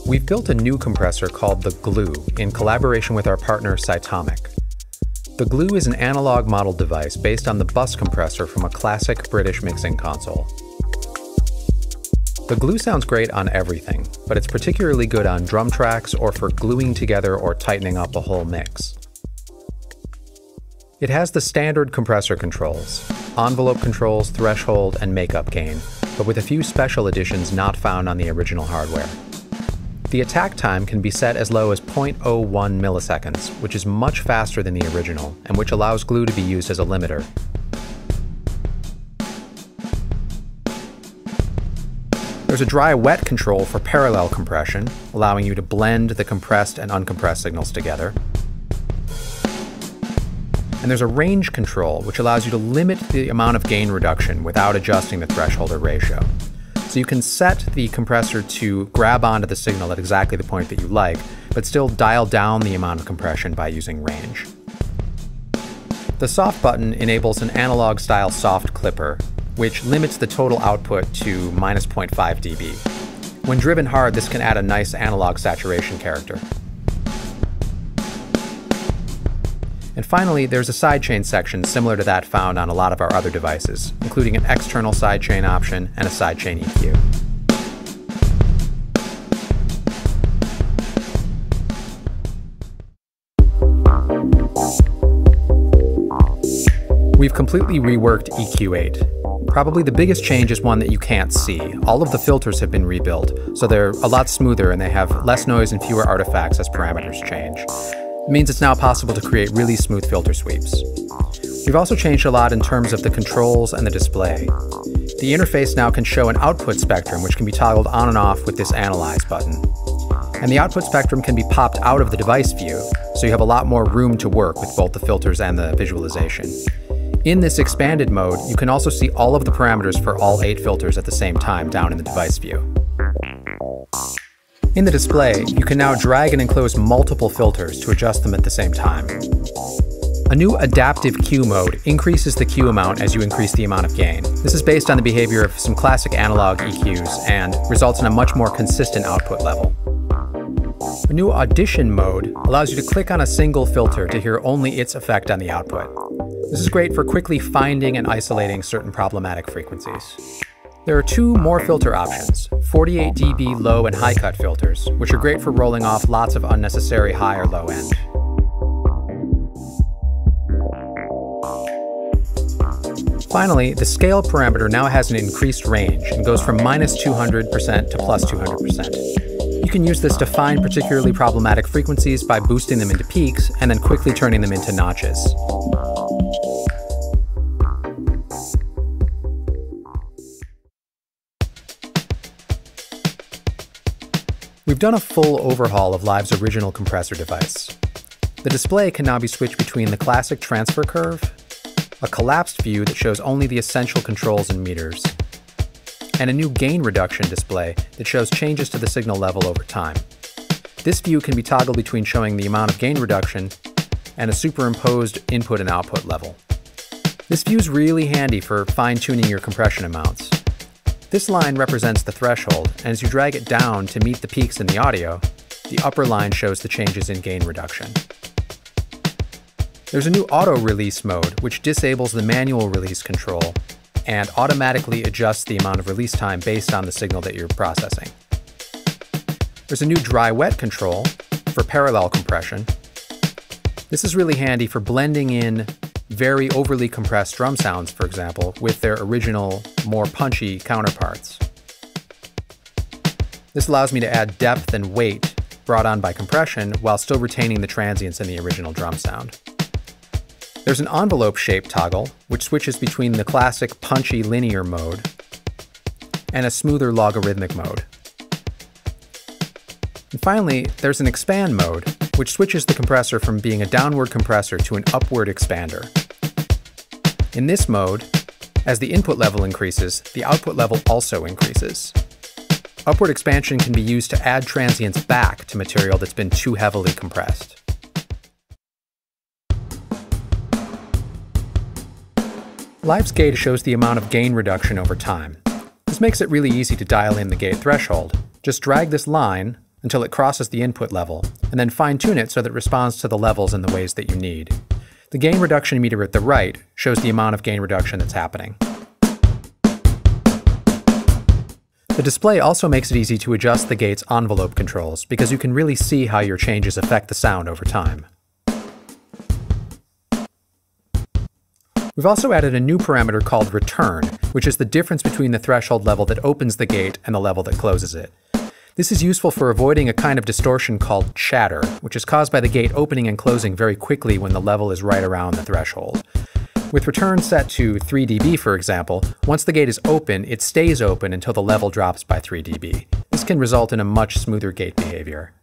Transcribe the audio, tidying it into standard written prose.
We've built a new compressor called the Glue in collaboration with our partner Cytomic. The Glue is an analog model device based on the bus compressor from a classic British mixing console. The Glue sounds great on everything, but it's particularly good on drum tracks or for gluing together or tightening up a whole mix. It has the standard compressor controls, envelope controls, threshold, and makeup gain, but with a few special additions not found on the original hardware. The attack time can be set as low as 0.01 milliseconds, which is much faster than the original, and which allows glue to be used as a limiter. There's a dry-wet control for parallel compression, allowing you to blend the compressed and uncompressed signals together. And there's a range control, which allows you to limit the amount of gain reduction without adjusting the threshold or ratio. So you can set the compressor to grab onto the signal at exactly the point that you like, but still dial down the amount of compression by using range. The soft button enables an analog-style soft clipper, which limits the total output to -0.5 dB. When driven hard, this can add a nice analog saturation character. And finally, there's a sidechain section similar to that found on a lot of our other devices, including an external sidechain option and a sidechain EQ. We've completely reworked EQ8. Probably the biggest change is one that you can't see. All of the filters have been rebuilt, so they're a lot smoother and they have less noise and fewer artifacts as parameters change. It means it's now possible to create really smooth filter sweeps. We've also changed a lot in terms of the controls and the display. The interface now can show an output spectrum, which can be toggled on and off with this Analyze button. And the output spectrum can be popped out of the device view, so you have a lot more room to work with both the filters and the visualization. In this expanded mode, you can also see all of the parameters for all 8 filters at the same time down in the device view. In the display, you can now drag and enclose multiple filters to adjust them at the same time. A new adaptive Q mode increases the Q amount as you increase the amount of gain. This is based on the behavior of some classic analog EQs and results in a much more consistent output level. A new audition mode allows you to click on a single filter to hear only its effect on the output. This is great for quickly finding and isolating certain problematic frequencies. There are 2 more filter options, 48 dB low and high cut filters, which are great for rolling off lots of unnecessary high or low end. Finally, the scale parameter now has an increased range and goes from -200% to +200%. You can use this to find particularly problematic frequencies by boosting them into peaks and then quickly turning them into notches. We've done a full overhaul of Live's original compressor device. The display can now be switched between the classic transfer curve, a collapsed view that shows only the essential controls and meters, and a new gain reduction display that shows changes to the signal level over time. This view can be toggled between showing the amount of gain reduction and a superimposed input and output level. This view is really handy for fine-tuning your compression amounts. This line represents the threshold, and as you drag it down to meet the peaks in the audio, the upper line shows the changes in gain reduction. There's a new auto-release mode, which disables the manual release control and automatically adjusts the amount of release time based on the signal that you're processing. There's a new dry-wet control for parallel compression. This is really handy for blending in very overly compressed drum sounds, for example, with their original, more punchy counterparts. This allows me to add depth and weight brought on by compression while still retaining the transients in the original drum sound. There's an envelope shape toggle, which switches between the classic punchy linear mode and a smoother logarithmic mode. And finally, there's an expand mode, which switches the compressor from being a downward compressor to an upward expander. In this mode, as the input level increases, the output level also increases. Upward expansion can be used to add transients back to material that's been too heavily compressed. Live's gate shows the amount of gain reduction over time. This makes it really easy to dial in the gate threshold. Just drag this line until it crosses the input level, and then fine-tune it so that it responds to the levels in the ways that you need. The gain reduction meter at the right shows the amount of gain reduction that's happening. The display also makes it easy to adjust the gate's envelope controls because you can really see how your changes affect the sound over time. We've also added a new parameter called return, which is the difference between the threshold level that opens the gate and the level that closes it. This is useful for avoiding a kind of distortion called chatter, which is caused by the gate opening and closing very quickly when the level is right around the threshold. With return set to 3 dB, for example, once the gate is open, it stays open until the level drops by 3 dB. This can result in a much smoother gate behavior.